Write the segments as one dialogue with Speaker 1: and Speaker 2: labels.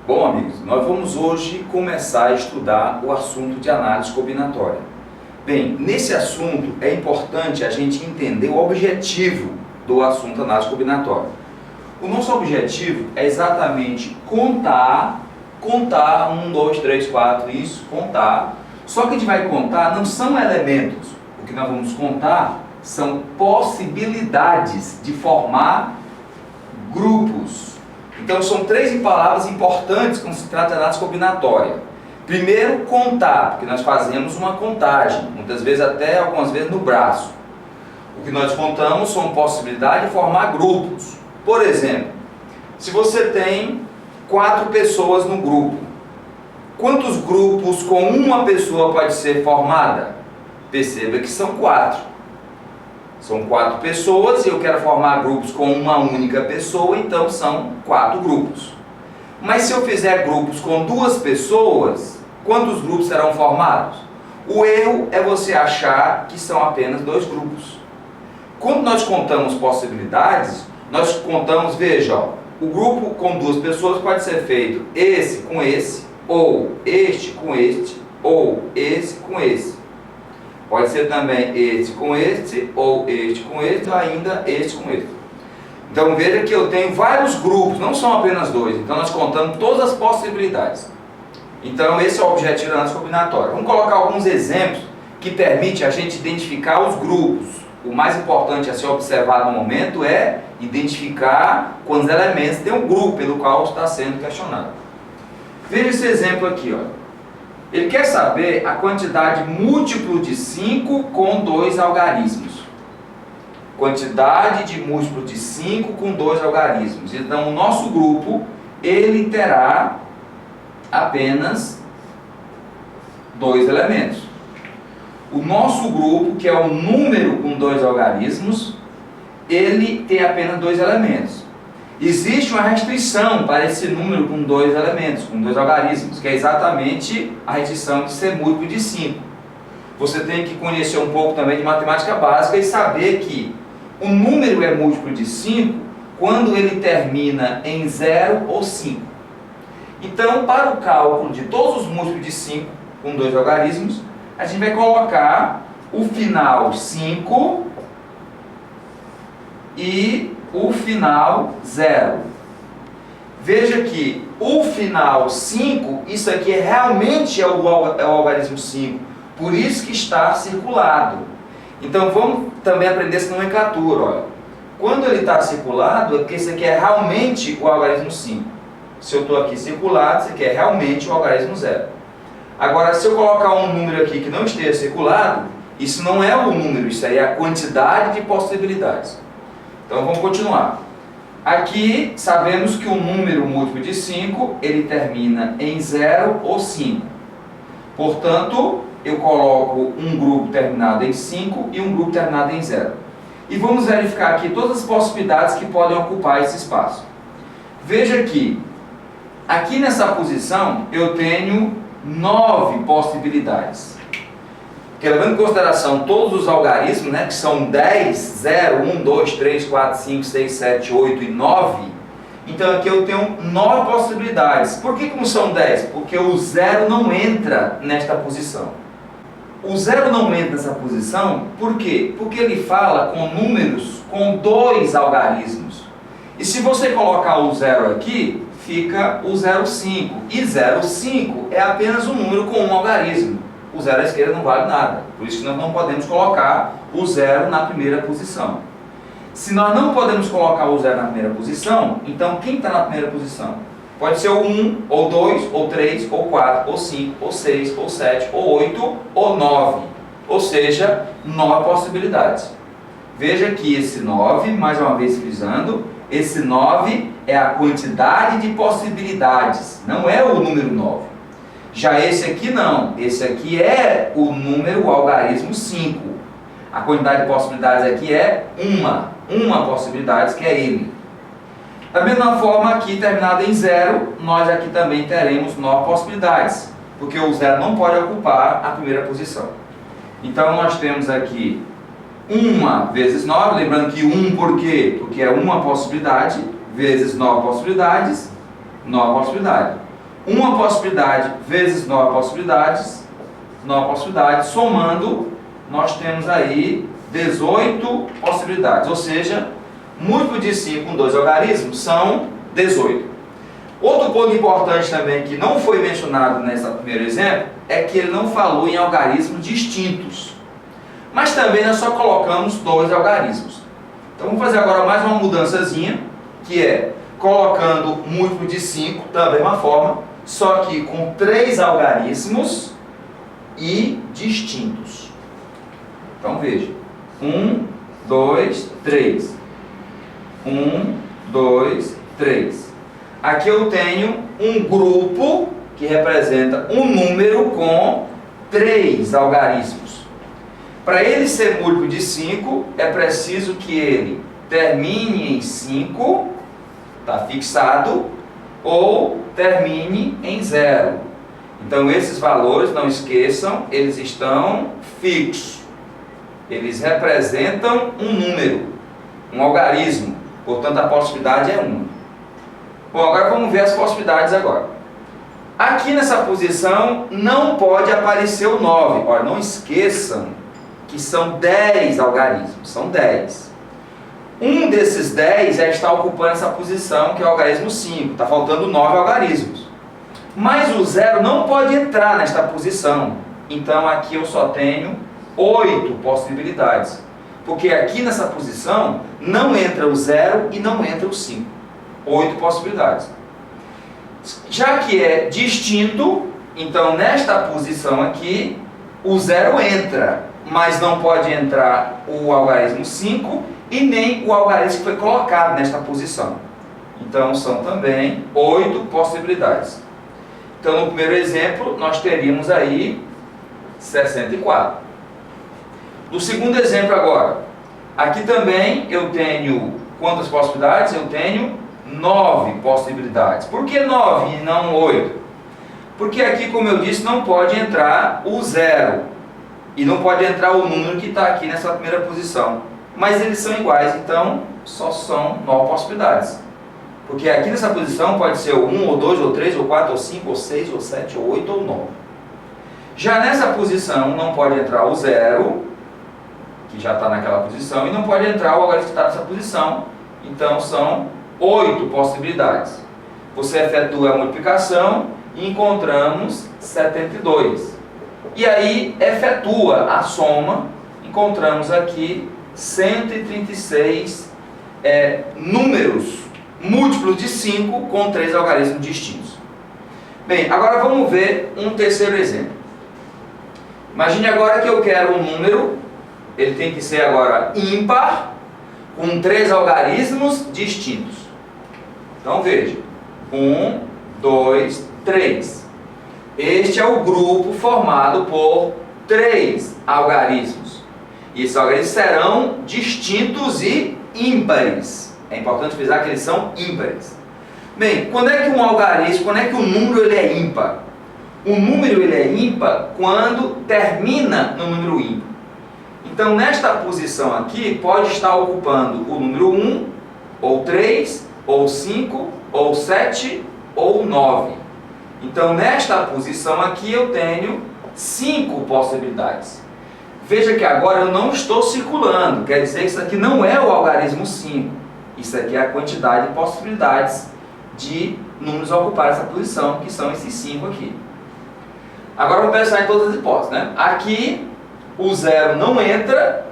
Speaker 1: Bom, amigos, nós vamos hoje começar a estudar o assunto de análise combinatória. Bem, nesse assunto é importante a gente entender o objetivo do assunto análise combinatória. O nosso objetivo é exatamente contar 1, 2, 3, 4, isso, contar. Só que a gente vai contar não são elementos, o que nós vamos contar são possibilidades de formar grupos. Então são 3 palavras importantes quando se trata de análise combinatória. Primeiro, contar, porque nós fazemos uma contagem, muitas vezes até algumas vezes no braço. O que nós contamos são possibilidades de formar grupos. Por exemplo, se você tem 4 pessoas no grupo, quantos grupos com uma pessoa pode ser formada? Perceba que são 4. São 4 pessoas e eu quero formar grupos com uma única pessoa, então são 4 grupos. Mas se eu fizer grupos com 2 pessoas, quantos grupos serão formados? O erro é você achar que são apenas 2 grupos. Quando nós contamos possibilidades, nós contamos, veja, ó, o grupo com 2 pessoas pode ser feito esse com esse, ou este com este, ou esse com esse. Pode ser também este com este, ou este com este, ou ainda este com este. Então veja que eu tenho vários grupos, não são apenas 2. Então nós contamos todas as possibilidades. Então esse é o objetivo da análise combinatória. Vamos colocar alguns exemplos que permitem a gente identificar os grupos. O mais importante a ser observado no momento é identificar quantos elementos tem um grupo pelo qual está sendo questionado. Veja esse exemplo aqui, ó. Ele quer saber a quantidade múltiplo de 5 com 2 algarismos. Quantidade de múltiplo de 5 com 2 algarismos. Então, o nosso grupo, ele terá apenas 2 elementos. O nosso grupo, que é um número com 2 algarismos, ele tem apenas 2 elementos. Existe uma restrição para esse número com 2 elementos, com 2 algarismos, que é exatamente a restrição de ser múltiplo de 5. Você tem que conhecer um pouco também de matemática básica e saber que o número é múltiplo de 5 quando ele termina em 0 ou 5. Então, para o cálculo de todos os múltiplos de 5 com 2 algarismos, a gente vai colocar o final 5 e o final 0. Veja que o final 5, isso aqui realmente é o algarismo 5, por isso que está circulado. Então vamos também aprender essa nomenclatura. Olha. Quando ele está circulado, é porque isso aqui é realmente o algarismo 5. Se eu estou aqui circulado, isso aqui é realmente o algarismo 0. Agora, se eu colocar um número aqui que não esteja circulado, isso não é o número, isso aí é a quantidade de possibilidades. Então vamos continuar. Aqui sabemos que o número múltiplo de 5, ele termina em 0 ou 5. Portanto, eu coloco um grupo terminado em 5 e um grupo terminado em 0. E vamos verificar aqui todas as possibilidades que podem ocupar esse espaço. Veja que, aqui nessa posição, eu tenho 9 possibilidades. Porque levando em consideração todos os algarismos, né, que são 10, 0, 1, 2, 3, 4, 5, 6, 7, 8 e 9, então aqui eu tenho 9 possibilidades. Por que não são 10? Porque o 0 não entra nesta posição. O 0 não entra nessa posição, por quê? Porque ele fala com números com 2 algarismos. E se você colocar o 0 aqui, fica o 0,5. E 0,5 é apenas um número com um algarismo. O 0 à esquerda não vale nada. Por isso que nós não podemos colocar o 0 na primeira posição. Se nós não podemos colocar o 0 na primeira posição, então quem está na primeira posição? Pode ser o 1, ou 2, ou 3, ou 4, ou 5, ou 6, ou 7, ou 8, ou 9. Ou seja, 9 possibilidades. Veja que esse 9, mais uma vez frisando, esse 9 é a quantidade de possibilidades, não é o número 9. Já esse aqui não, esse aqui é o número, o algarismo 5. A quantidade de possibilidades aqui é uma possibilidade, que é ele. Da mesma forma, aqui terminado em 0, nós aqui também teremos 9 possibilidades, porque o 0 não pode ocupar a primeira posição. Então nós temos aqui 1 vezes 9, lembrando que 1 por quê? Porque é uma possibilidade, vezes 9 possibilidades, 9 possibilidades. uma possibilidade vezes 9 possibilidades, somando, nós temos aí 18 possibilidades, ou seja, múltiplo de 5 com 2 algarismos são 18. Outro ponto importante também que não foi mencionado nesse primeiro exemplo é que ele não falou em algarismos distintos. Mas também nós só colocamos 2 algarismos. Então vamos fazer agora mais uma mudançazinha, que é colocando múltiplo de 5 da mesma forma, só que com 3 algarismos e distintos. Então veja, 1, 2, 3. 1, 2, 3. Aqui eu tenho um grupo que representa um número com 3 algarismos. Para ele ser múltiplo de 5, é preciso que ele termine em 5, está fixado, ou termine em 0. Então esses valores, não esqueçam, eles estão fixos. Eles representam um número, um algarismo. Portanto, a possibilidade é 1. Bom, agora vamos ver as possibilidades agora. Aqui nessa posição não pode aparecer o 9. Olha, não esqueçam que são 10 algarismos. São 10. Um desses 10 já está ocupando essa posição, que é o algarismo 5. Está faltando 9 algarismos. Mas o 0 não pode entrar nesta posição. Então aqui eu só tenho 8 possibilidades. Porque aqui nessa posição não entra o 0 e não entra o 5. 8 possibilidades. Já que é distinto, então nesta posição aqui, o 0 entra, mas não pode entrar o algarismo 5 e nem o algarismo que foi colocado nesta posição. Então são também 8 possibilidades. Então no primeiro exemplo, nós teríamos aí 64. No segundo exemplo agora, aqui também eu tenho quantas possibilidades? Eu tenho 9 possibilidades. Por que 9 e não 8? Porque aqui, como eu disse, não pode entrar o 0 e não pode entrar o número que está aqui nessa primeira posição. Mas eles são iguais, então só são 9 possibilidades. Porque aqui nessa posição pode ser o 1, ou 2, ou 3, ou 4, ou 5, ou 6, ou 7, ou 8, ou 9. Já nessa posição não pode entrar o 0, que já está naquela posição, e não pode entrar o algarismo que está nessa posição. Então são 8 possibilidades. Você efetua a multiplicação e encontramos 72. E aí efetua a soma, encontramos aqui 136 números múltiplos de 5 com 3 algarismos distintos. Bem, agora vamos ver um terceiro exemplo. Imagine agora que eu quero um número, ele tem que ser agora ímpar, com 3 algarismos distintos. Então veja, 1, 2, 3. Este é o grupo formado por 3 algarismos. E esses algarismos serão distintos e ímpares. É importante frisar que eles são ímpares. Bem, quando é que um algarismo, quando é que o número ele é ímpar? O número ele é ímpar quando termina no número ímpar. Então, nesta posição aqui, pode estar ocupando o número 1, ou 3, ou 5, ou 7, ou 9. Então, nesta posição aqui, eu tenho 5 possibilidades. Veja que agora eu não estou circulando, quer dizer que isso aqui não é o algarismo 5. Isso aqui é a quantidade de possibilidades de números a ocupar essa posição, que são esses 5 aqui. Agora vamos pensar em todas as hipóteses, né? Aqui o 0 não entra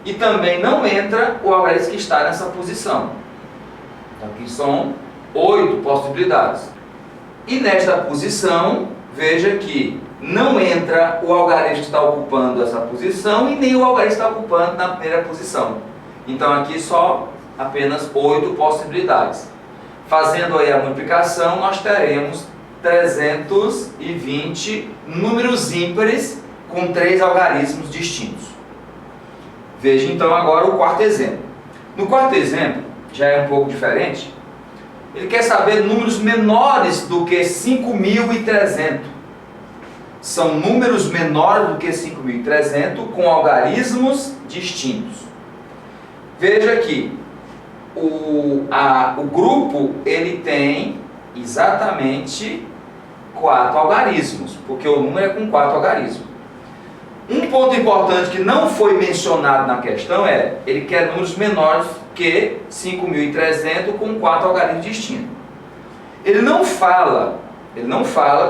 Speaker 1: e também não entra o algarismo que está nessa posição. Então aqui são 8 possibilidades. E nesta posição, veja que não entra o algarismo que está ocupando essa posição e nem o algarismo que está ocupando na primeira posição. Então aqui só apenas 8 possibilidades. Fazendo aí a multiplicação, nós teremos 320 números ímpares com 3 algarismos distintos. Veja então agora o quarto exemplo. No quarto exemplo, já é um pouco diferente. Ele quer saber números menores do que 5.300. São números menores do que 5.300 com algarismos distintos. Veja aqui, o grupo ele tem exatamente 4 algarismos, porque o número é com 4 algarismos. Um ponto importante que não foi mencionado na questão é, ele quer números menores que 5.300 com 4 algarismos distintos. Ele não fala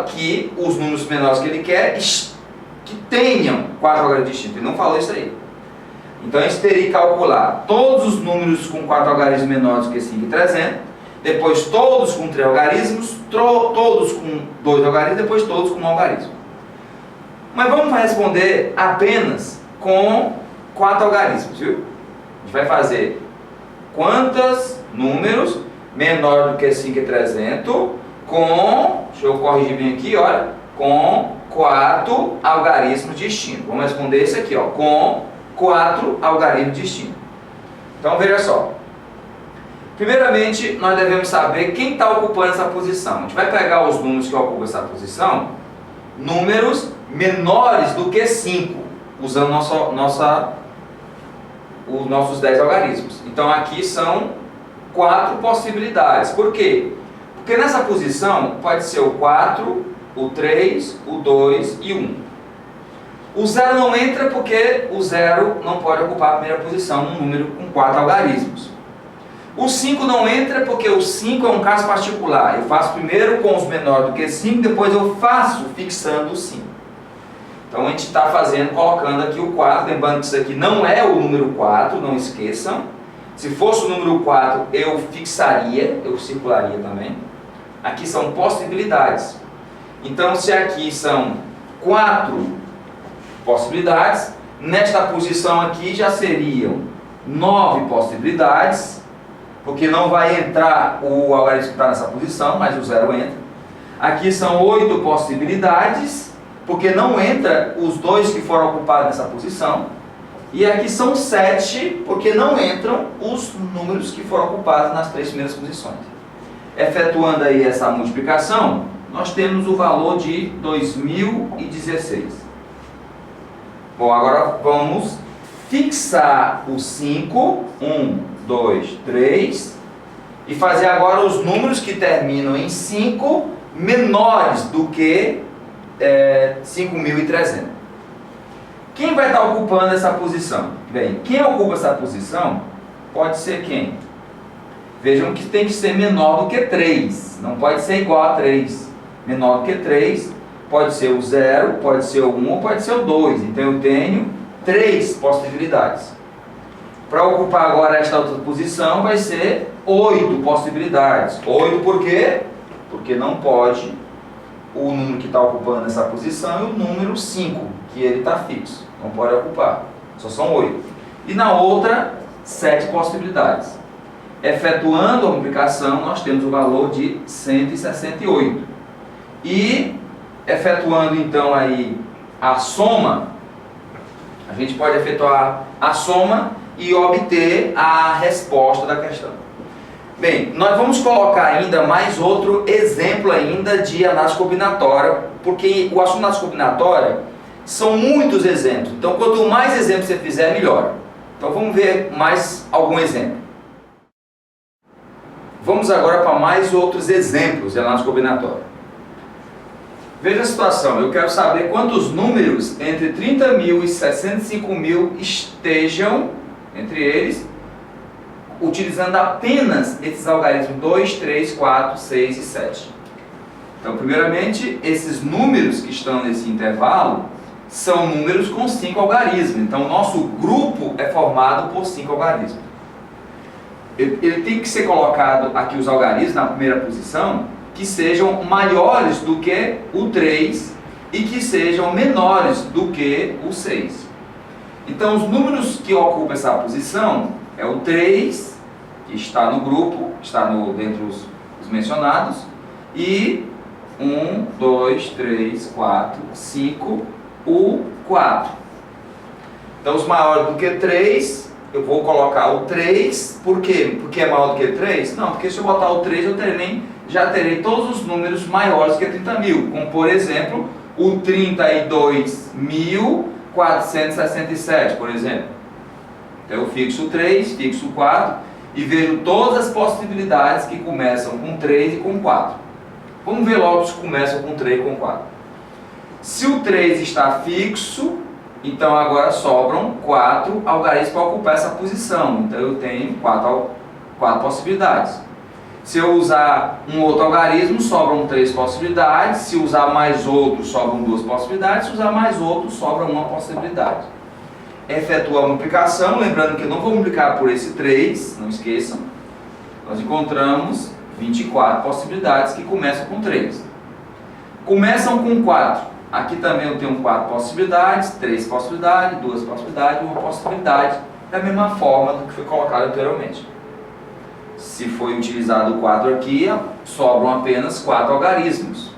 Speaker 1: que os números menores que ele quer que tenham 4 algarismos distintos. Ele não falou isso aí. Então a gente teria que calcular todos os números com 4 algarismos menores do que 5.300, depois todos com 3 algarismos, todos com 2 algarismos, depois todos com 1 algarismo. Mas vamos responder apenas com 4 algarismos, viu? A gente vai fazer quantos números menor do que 5.300 com, deixa eu corrigir bem aqui, olha, com 4 algarismos distintos. Vamos responder esse aqui, ó, com 4 algarismos distintos. Então veja só. Primeiramente, nós devemos saber quem está ocupando essa posição. A gente vai pegar os números que ocupam essa posição, números menores do que 5, usando os nossos 10 algarismos. Então aqui são 4 possibilidades. Por quê? Porque nessa posição pode ser o 4, o 3, o 2 e o 1. O 0 não entra porque o 0 não pode ocupar a primeira posição num número com 4 algarismos. O 5 não entra porque o 5 é um caso particular. Eu faço primeiro com os menores do que 5, depois eu faço fixando o 5. Então a gente está colocando aqui o 4, lembrando que isso aqui não é o número 4, não esqueçam. Se fosse o número 4, eu fixaria, eu circularia também. Aqui são possibilidades. Então se aqui são 4 possibilidades, nesta posição aqui já seriam 9 possibilidades, porque não vai entrar o algarismo que está nessa posição, mas o 0 entra. Aqui são 8 possibilidades, porque não entra os 2 que foram ocupados nessa posição. E aqui são 7, porque não entram os números que foram ocupados nas 3 primeiras posições. Efetuando aí essa multiplicação, nós temos o valor de 2016. Bom, agora vamos fixar o 5, 1, 2, 3, e fazer agora os números que terminam em 5 menores do que 5.300. Quem vai estar ocupando essa posição? Bem, quem ocupa essa posição pode ser quem? Vejam que tem que ser menor do que 3, não pode ser igual a 3. Menor do que 3 pode ser o 0, pode ser o 1 ou pode ser o 2. Então eu tenho 3 possibilidades. Para ocupar agora esta outra posição vai ser 8 possibilidades. 8 por quê? Porque não pode o número que está ocupando essa posição e o número 5, que ele está fixo. Não pode ocupar. Só são 8. E na outra, 7 possibilidades. Efetuando a multiplicação, nós temos o valor de 168. E efetuando então aí a soma, a gente pode efetuar a soma e obter a resposta da questão. Bem, nós vamos colocar ainda mais outro exemplo ainda de análise combinatória, porque o assunto de análise combinatória são muitos exemplos. Então, quanto mais exemplos você fizer, melhor. Então, vamos ver mais algum exemplo. Vamos agora para mais outros exemplos de análise combinatória. Veja a situação, eu quero saber quantos números entre 30.000 e 65.000 estejam entre eles, utilizando apenas esses algarismos 2, 3, 4, 6 e 7. Então, primeiramente, esses números que estão nesse intervalo são números com 5 algarismos. Então, o nosso grupo é formado por 5 algarismos. Ele tem que ser colocado aqui os algarismos na primeira posição que sejam maiores do que o 3 e que sejam menores do que o 6. Então, os números que ocupam essa posição é o 3, que está no grupo, está dentre os mencionados, e 1, 2, 3, 4, 5, o 4. Então, os maiores do que 3, eu vou colocar o 3, por quê? Porque é maior do que 3? Não, porque se eu botar o 3, eu já terei todos os números maiores que 30.000, como por exemplo, o 32.467, por exemplo. Então eu fixo o 3, fixo o 4 e vejo todas as possibilidades que começam com 3 e com 4. Vamos ver logo se começa com 3 e com 4. Se o 3 está fixo, então agora sobram 4 algarismos para ocupar essa posição. Então eu tenho 4 possibilidades. Se eu usar um outro algarismo, sobram 3 possibilidades. Se usar mais outro, sobram 2 possibilidades. Se usar mais outro, sobra uma possibilidade. Efetua a multiplicação, lembrando que eu não vou multiplicar por esse 3, não esqueçam. Nós encontramos 24 possibilidades que começam com 3. Começam com 4. Aqui também eu tenho 4 possibilidades, 3 possibilidades, 2 possibilidades e 1 possibilidade, da mesma forma do que foi colocado anteriormente. Se foi utilizado o 4 aqui, sobram apenas 4 algarismos.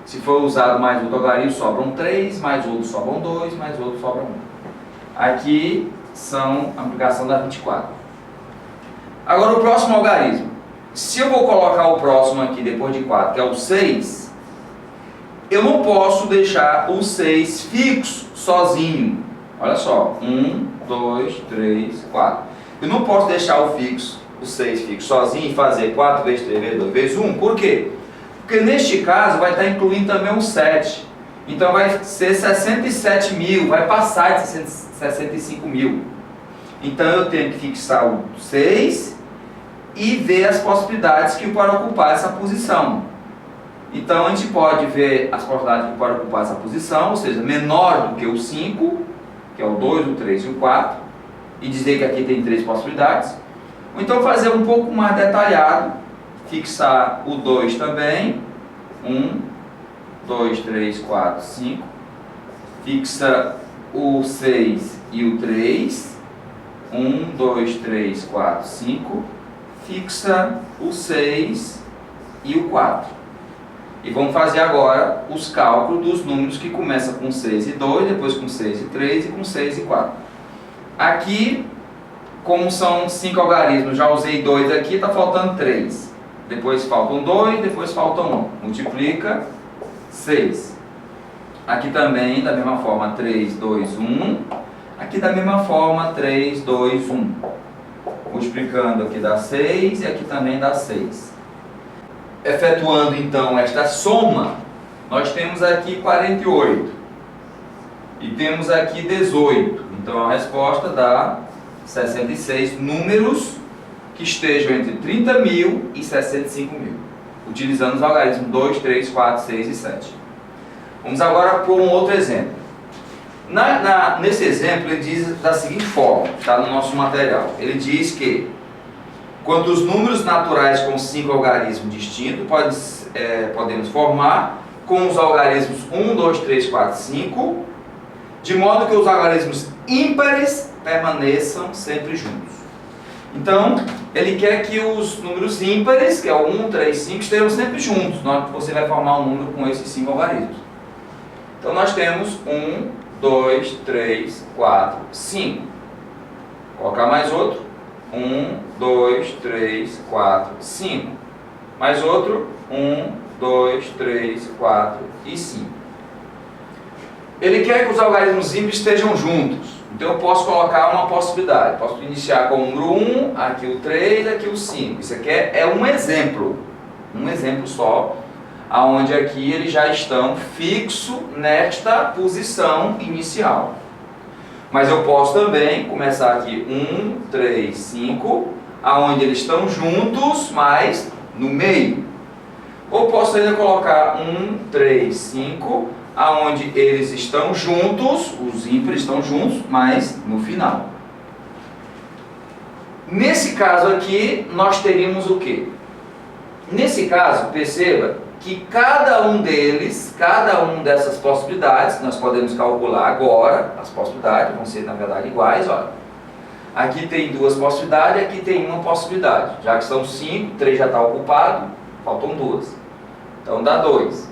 Speaker 1: Se for usado mais outro algarismo, sobram 3, mais outro sobram 2, mais outro sobram 1. Aqui são a aplicação da 24. Agora o próximo algarismo. Se eu vou colocar o próximo aqui depois de 4, que é o 6, eu não posso deixar o 6 fixo, sozinho. Olha só, 1, 2, 3, 4. Eu não posso deixar o 6 fixo sozinho e fazer 4 vezes 3 vezes 2 vezes 1. Por quê? Porque neste caso vai estar incluindo também um 7. Então vai ser 67 mil, vai passar de 65 mil. Então eu tenho que fixar o 6 e ver as possibilidades que para ocupar essa posição. Então a gente pode ver as possibilidades que para ocupar essa posição, ou seja, menor do que o 5, que é o 2, o 3 e o 4, e dizer que aqui tem 3 possibilidades. Ou então fazer um pouco mais detalhado, fixar o 2 também, 1, 2, 3, 4, 5, fixa o 6 e o 3, 1, 2, 3, 4, 5, fixa o 6 e o 4. E vamos fazer agora os cálculos dos números que começam com 6 e 2, depois com 6 e 3 e com 6 e 4. Aqui, como são 5 algarismos, já usei 2 aqui, está faltando 3. Depois faltam 2, depois faltam 1. Multiplica 6. Aqui também, da mesma forma, 3, 2, 1. Aqui da mesma forma, 3, 2, 1. Multiplicando aqui dá 6 e aqui também dá 6. Efetuando então esta soma, nós temos aqui 48 e temos aqui 18. Então a resposta dá 66 números que estejam entre 30 mil e 65 mil, utilizando os algarismos 2, 3, 4, 6 e 7. Vamos agora para um outro exemplo. Nesse exemplo ele diz da seguinte forma, está no nosso material. Ele diz que quando os números naturais com 5 algarismos distintos podemos formar com os algarismos 1, 2, 3, 4, 5, de modo que os algarismos ímpares permaneçam sempre juntos. Então, ele quer que os números ímpares, que é o 1, 3, 5, estejam sempre juntos. Você vai formar um número com esses 5 algarismos. Então, nós temos 1, 2, 3, 4, 5. Vou colocar mais outro. 1, 2, 3, 4, 5. Mais outro. 1, 2, 3, 4 e 5. Ele quer que os algarismos ímpares estejam juntos. Então eu posso colocar uma possibilidade. Posso iniciar com o número 1, aqui o 3, aqui o 5. Isso aqui é um exemplo. Um exemplo só. Onde aqui eles já estão fixos nesta posição inicial. Mas eu posso também começar aqui 1, 3, 5, aonde eles estão juntos, mas no meio. Ou posso ainda colocar 1, 3, 5, aonde eles estão juntos, os ímpares estão juntos, mas no final. Nesse caso aqui, nós teríamos o quê? Nesse caso, perceba que cada um deles, cada uma dessas possibilidades, nós podemos calcular agora, as possibilidades vão ser na verdade iguais, olha. Aqui tem 2 possibilidades, aqui tem 1 possibilidade. Já que são 5, 3 já está ocupado, faltam 2. Então dá 2.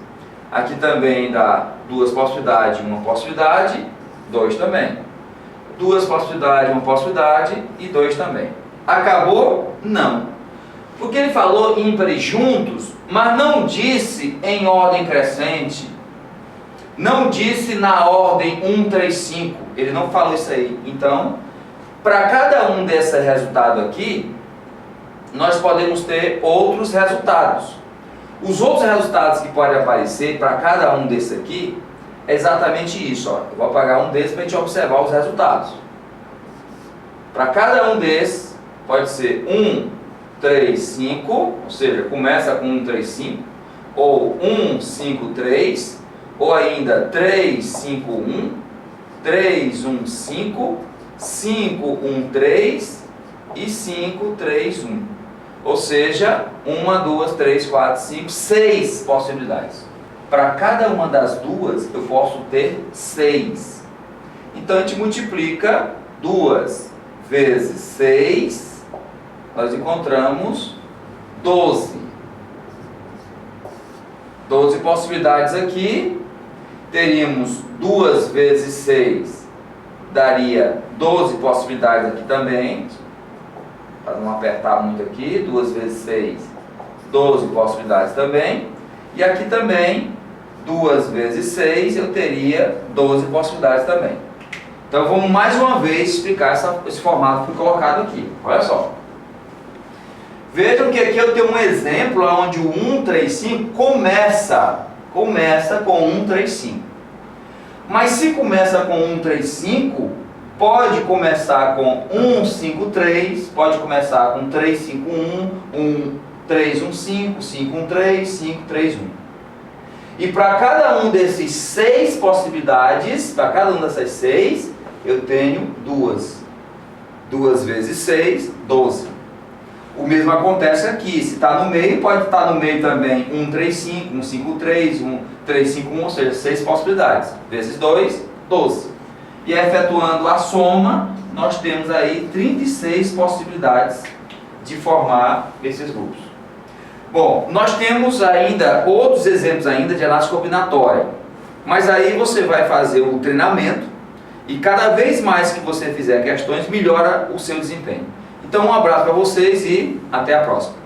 Speaker 1: Aqui também dá 2 possibilidades, 1 possibilidade, 2 também. 2 possibilidades, 1 possibilidade e 2 também. Acabou? Não. Porque ele falou ímpares juntos, mas não disse em ordem crescente. Não disse na ordem 1, 3, 5. Ele não falou isso aí. Então, para cada um desses resultados aqui, nós podemos ter outros resultados. Os outros resultados que podem aparecer para cada um desses aqui, é exatamente isso. Ó. Eu vou apagar um desses para a gente observar os resultados. Para cada um desses, pode ser 1, 3, 5, ou seja, começa com 1, 3, 5, ou 1, 5, 3, ou ainda 3, 5, 1, 3, 1, 5, 5, 1, 3 e 5, 3, 1. Ou seja, 1, 2, 3, 4, 5, 6 possibilidades. Para cada uma das duas, eu posso ter 6. Então, a gente multiplica 2 vezes 6, nós encontramos 12. 12 possibilidades aqui. Teríamos 2 vezes 6, daria 12 possibilidades aqui também. Para não apertar muito aqui, 2 vezes 6, 12 possibilidades também. E aqui também, 2 vezes 6, eu teria 12 possibilidades também. Então vamos mais uma vez explicar esse formato que foi colocado aqui. Olha só. Vejam que aqui eu tenho um exemplo onde o 135 começa com 135. Mas se começa com 135, pode começar com 153, pode começar com 351, 1315, 513, 531. E para cada um desses 6 possibilidades, para cada uma dessas 6, eu tenho 2. 2 vezes 6, 12. O mesmo acontece aqui, se está no meio, pode estar no meio também 135, 153, 1351, ou seja, 6 possibilidades. Vezes 2, 12. E efetuando a soma, nós temos aí 36 possibilidades de formar esses grupos. Bom, nós temos ainda outros exemplos ainda de análise combinatória. Mas aí você vai fazer o treinamento e cada vez mais que você fizer questões, melhora o seu desempenho. Então, um abraço para vocês e até a próxima.